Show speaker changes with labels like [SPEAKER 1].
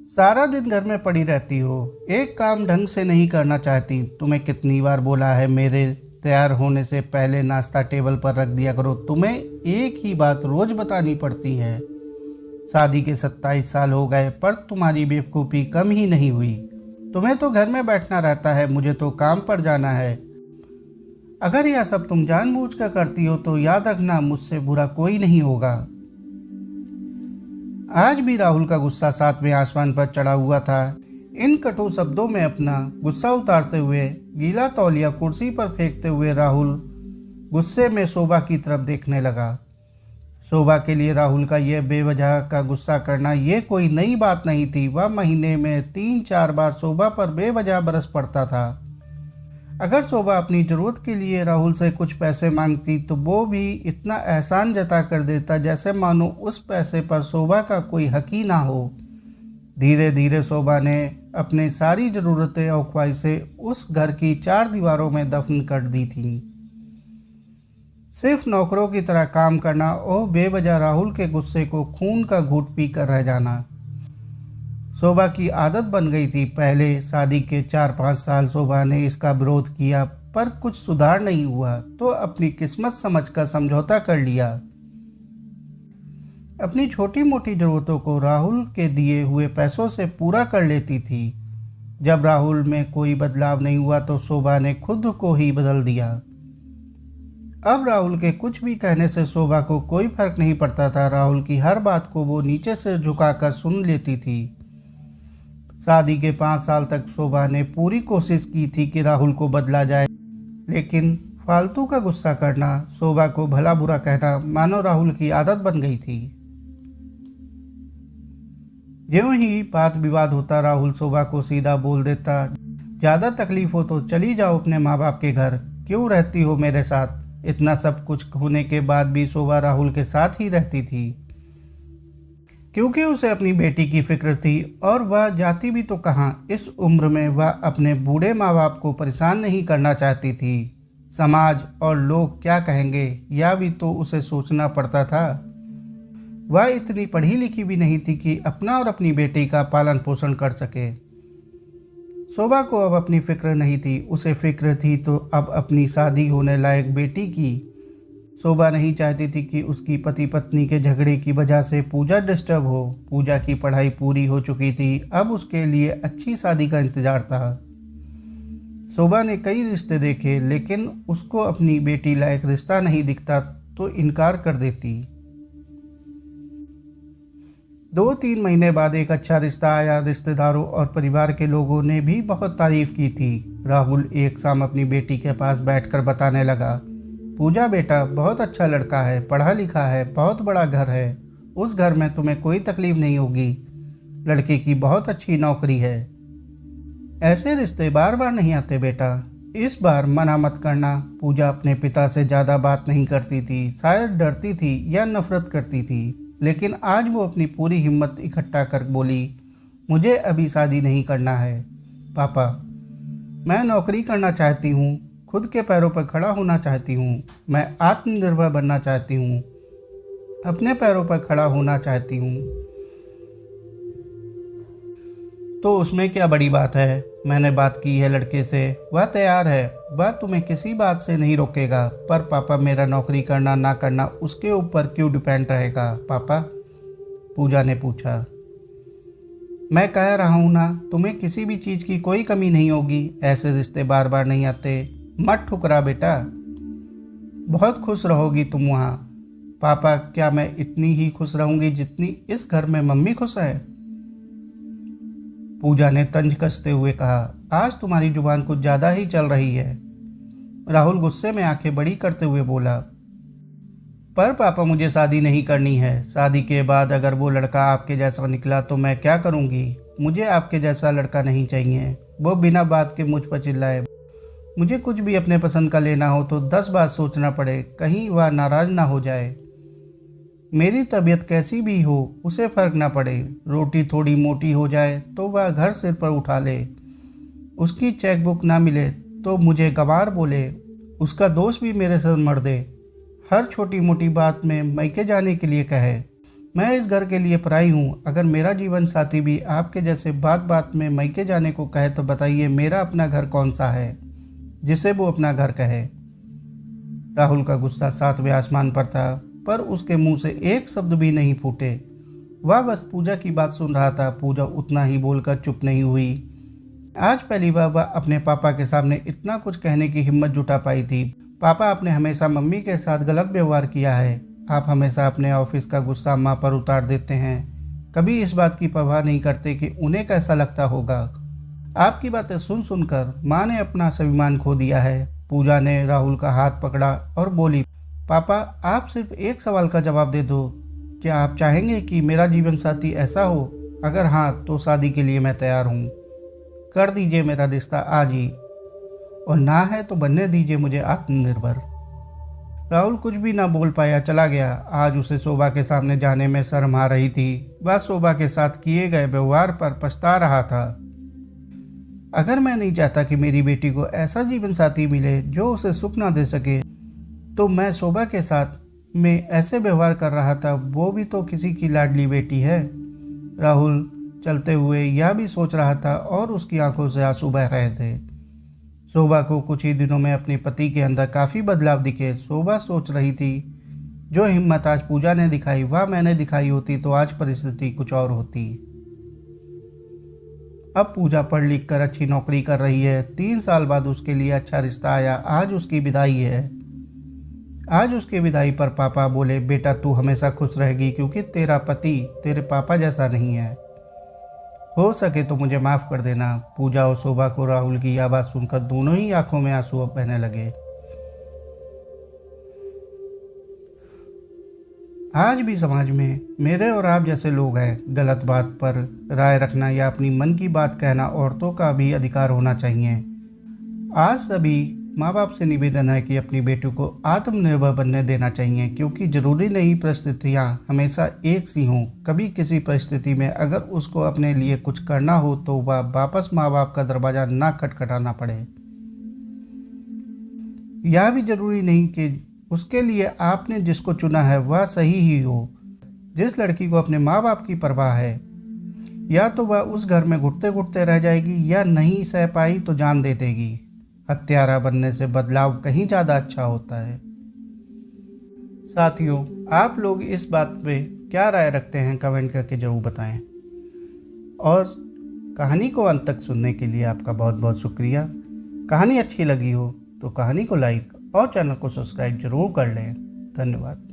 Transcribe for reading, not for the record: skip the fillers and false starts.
[SPEAKER 1] सारा दिन घर में पड़ी रहती हो, एक काम ढंग से नहीं करना चाहती। तुम्हें कितनी बार बोला है मेरे तैयार होने से पहले नाश्ता टेबल पर रख दिया करो। तुम्हें एक ही बात रोज बतानी पड़ती है। शादी के 27 साल हो गए पर तुम्हारी बेवकूफ़ी कम ही नहीं हुई। तुम्हें तो घर में बैठना रहता है, मुझे तो काम पर जाना है। अगर यह सब तुम जानबूझकर करती हो तो याद रखना मुझसे बुरा कोई नहीं होगा। आज भी राहुल का गुस्सा सातवें आसमान पर चढ़ा हुआ था। इन कटु शब्दों में अपना गुस्सा उतारते हुए, गीला तौलिया कुर्सी पर फेंकते हुए राहुल गुस्से में शोभा की तरफ देखने लगा। शोभा के लिए राहुल का यह बेवजह का गुस्सा करना ये कोई नई बात नहीं थी। वह महीने में 3-4 बार शोभा पर बेवजह बरस पड़ता था। अगर शोभा अपनी ज़रूरत के लिए राहुल से कुछ पैसे मांगती तो वो भी इतना एहसान जता कर देता जैसे मानो उस पैसे पर शोभा का कोई हक ही ना हो। धीरे धीरे शोभा ने अपनी सारी ज़रूरतें और ख्वाहिशें उस घर की 4 दीवारों में दफन कर दी थीं। सिर्फ नौकरों की तरह काम करना और बेवजह राहुल के गुस्से को खून का घूंट पी कर रह जाना शोभा की आदत बन गई थी। पहले शादी के 4-5 साल शोभा ने इसका विरोध किया पर कुछ सुधार नहीं हुआ तो अपनी किस्मत समझकर समझौता कर लिया। अपनी छोटी मोटी ज़रूरतों को राहुल के दिए हुए पैसों से पूरा कर लेती थी। जब राहुल में कोई बदलाव नहीं हुआ तो शोभा ने खुद को ही बदल दिया। अब राहुल के कुछ भी कहने से शोभा को कोई फर्क नहीं पड़ता था। राहुल की हर बात को वो नीचे से झुकाकर सुन लेती थी। शादी के 5 साल तक शोभा ने पूरी कोशिश की थी कि राहुल को बदला जाए, लेकिन फालतू का गुस्सा करना, शोभा को भला बुरा कहना मानो राहुल की आदत बन गई थी। ज्यों ही बात विवाद होता राहुल शोभा को सीधा बोल देता, ज़्यादा तकलीफ हो तो चली जाओ अपने माँ बाप के घर, क्यों रहती हो मेरे साथ। इतना सब कुछ होने के बाद भी शोभा राहुल के साथ ही रहती थी क्योंकि उसे अपनी बेटी की फिक्र थी और वह जाती भी तो कहाँ। इस उम्र में वह अपने बूढ़े माँ बाप को परेशान नहीं करना चाहती थी। समाज और लोग क्या कहेंगे यह भी तो उसे सोचना पड़ता था। वह इतनी पढ़ी लिखी भी नहीं थी कि अपना और अपनी बेटी का पालन पोषण कर सके। शोभा को अब अपनी फिक्र नहीं थी, उसे फिक्र थी तो अब अपनी शादी होने लायक बेटी की। शोभा नहीं चाहती थी कि उसकी पति पत्नी के झगड़े की वजह से पूजा डिस्टर्ब हो। पूजा की पढ़ाई पूरी हो चुकी थी, अब उसके लिए अच्छी शादी का इंतजार था। शोभा ने कई रिश्ते देखे लेकिन उसको अपनी बेटी लायक रिश्ता नहीं दिखता तो इनकार कर देती। 2-3 महीने बाद एक अच्छा रिश्ता आया। रिश्तेदारों और परिवार के लोगों ने भी बहुत तारीफ की थी। राहुल एक शाम अपनी बेटी के पास बैठकर बताने लगा, पूजा बेटा बहुत अच्छा लड़का है, पढ़ा लिखा है, बहुत बड़ा घर है, उस घर में तुम्हें कोई तकलीफ नहीं होगी, लड़के की बहुत अच्छी नौकरी है। ऐसे रिश्ते बार बार नहीं आते बेटा, इस बार मना मत करना। पूजा अपने पिता से ज़्यादा बात नहीं करती थी, शायद डरती थी या नफरत करती थी, लेकिन आज वो अपनी पूरी हिम्मत इकट्ठा कर बोली, मुझे अभी शादी नहीं करना है पापा, मैं नौकरी करना चाहती हूँ, खुद के पैरों पर खड़ा होना चाहती हूँ, मैं आत्मनिर्भर बनना चाहती हूँ, अपने पैरों पर खड़ा होना चाहती हूँ। तो उसमें क्या बड़ी बात है, मैंने बात की है लड़के से, वह तैयार है, वह तुम्हें किसी बात से नहीं रोकेगा। पर पापा मेरा नौकरी करना ना करना उसके ऊपर क्यों डिपेंड रहेगा पापा, पूजा ने पूछा। मैं कह रहा हूँ ना, तुम्हें किसी भी चीज़ की कोई कमी नहीं होगी, ऐसे रिश्ते बार बार नहीं आते, मत ठुकरा बेटा, बहुत खुश रहोगी तुम वहाँ। पापा क्या मैं इतनी ही खुश रहूँगी जितनी इस घर में मम्मी खुश है, पूजा ने तंज कसते हुए कहा। आज तुम्हारी जुबान कुछ ज़्यादा ही चल रही है, राहुल गुस्से में आंखें बड़ी करते हुए बोला। पर पापा मुझे शादी नहीं करनी है, शादी के बाद अगर वो लड़का आपके जैसा निकला तो मैं क्या करूँगी, मुझे आपके जैसा लड़का नहीं चाहिए, वो बिना बात के मुझ पर चिल्लाए। मुझे कुछ भी अपने पसंद का लेना हो तो 10 बार सोचना पड़े, कहीं वह नाराज़ ना हो जाए। मेरी तबीयत कैसी भी हो उसे फ़र्क ना पड़े, रोटी थोड़ी मोटी हो जाए तो वह घर सिर पर उठा ले, उसकी चेकबुक ना मिले तो मुझे गंवार बोले, उसका दोस्त भी मेरे सर मर दे, हर छोटी मोटी बात में मैके जाने के लिए कहे, मैं इस घर के लिए पराई हूँ। अगर मेरा जीवन साथी भी आपके जैसे बात बात में मैके जाने को कहे तो बताइए मेरा अपना घर कौन सा है जिसे वो अपना घर कहे। राहुल का गुस्सा सातवें आसमान पर था, पर उसके मुंह से एक शब्द भी नहीं फूटे। वह बस पूजा की बात सुन रहा था। पूजा उतना ही बोलकर चुप नहीं हुई। आज पहली बार वह अपने पापा के सामने इतना कुछ कहने की हिम्मत जुटा पाई थी। पापा, आपने हमेशा मम्मी के साथ गलत व्यवहार किया है। आप हमेशा अपने ऑफिस का गुस्सा माँ पर उतार देते हैं। कभी इस बात की परवाह नहीं करते कि उन्हें कैसा लगता होगा। आपकी बातें सुन सुनकर माँ ने अपना स्वाभिमान खो दिया है। पूजा ने राहुल का हाथ पकड़ा और बोली, पापा, आप सिर्फ एक सवाल का जवाब दे दो। क्या आप चाहेंगे कि मेरा जीवन साथी ऐसा हो? अगर हाँ, तो शादी के लिए मैं तैयार हूँ। कर दीजिए मेरा रिश्ता आज ही, और ना है तो बनने दीजिए मुझे आत्मनिर्भर। राहुल कुछ भी ना बोल पाया, चला गया। आज उसे शोभा के सामने जाने में शर्म आ रही थी। वह शोभा के साथ किए गए व्यवहार पर पछता रहा था। अगर मैं नहीं चाहता कि मेरी बेटी को ऐसा जीवन साथी मिले जो उसे सुख ना दे सके, तो मैं शोभा के साथ में ऐसे व्यवहार कर रहा था। वो भी तो किसी की लाडली बेटी है। राहुल चलते हुए यह भी सोच रहा था और उसकी आंखों से आंसू बह रहे थे। शोभा को कुछ ही दिनों में अपने पति के अंदर काफ़ी बदलाव दिखे। शोभा सोच रही थी, जो हिम्मत आज पूजा ने दिखाई वह मैंने दिखाई होती तो आज परिस्थिति कुछ और होती। अब पूजा पढ़ लिख कर अच्छी नौकरी कर रही है। 3 साल बाद उसके लिए अच्छा रिश्ता आया। आज उसकी विदाई है। आज उसकी विदाई पर पापा बोले, बेटा तू हमेशा खुश रहेगी क्योंकि तेरा पति तेरे पापा जैसा नहीं है। हो सके तो मुझे माफ़ कर देना। पूजा और शोभा को राहुल की यह बात सुनकर दोनों ही आंखों में आंसू बहने लगे। आज भी समाज में मेरे और आप जैसे लोग हैं। गलत बात पर राय रखना या अपनी मन की बात कहना औरतों का भी अधिकार होना चाहिए। आज सभी माँ बाप से निवेदन है कि अपनी बेटी को आत्मनिर्भर बनने देना चाहिए, क्योंकि ज़रूरी नहीं परिस्थितियाँ हमेशा एक सी हों। कभी किसी परिस्थिति में अगर उसको अपने लिए कुछ करना हो तो वह वापस माँ बाप का दरवाज़ा ना खटखटाना पड़े। यह भी ज़रूरी नहीं कि उसके लिए आपने जिसको चुना है वह सही ही हो। जिस लड़की को अपने माँ बाप की परवाह है, या तो वह उस घर में घुटते घुटते रह जाएगी या नहीं सह पाई तो जान दे देगी। हत्यारा बनने से बदलाव कहीं ज़्यादा अच्छा होता है। साथियों, आप लोग इस बात पे क्या राय रखते हैं कमेंट करके ज़रूर बताएं। और कहानी को अंत तक सुनने के लिए आपका बहुत बहुत शुक्रिया। कहानी अच्छी लगी हो तो कहानी को लाइक और चैनल को सब्सक्राइब जरूर कर लें। धन्यवाद।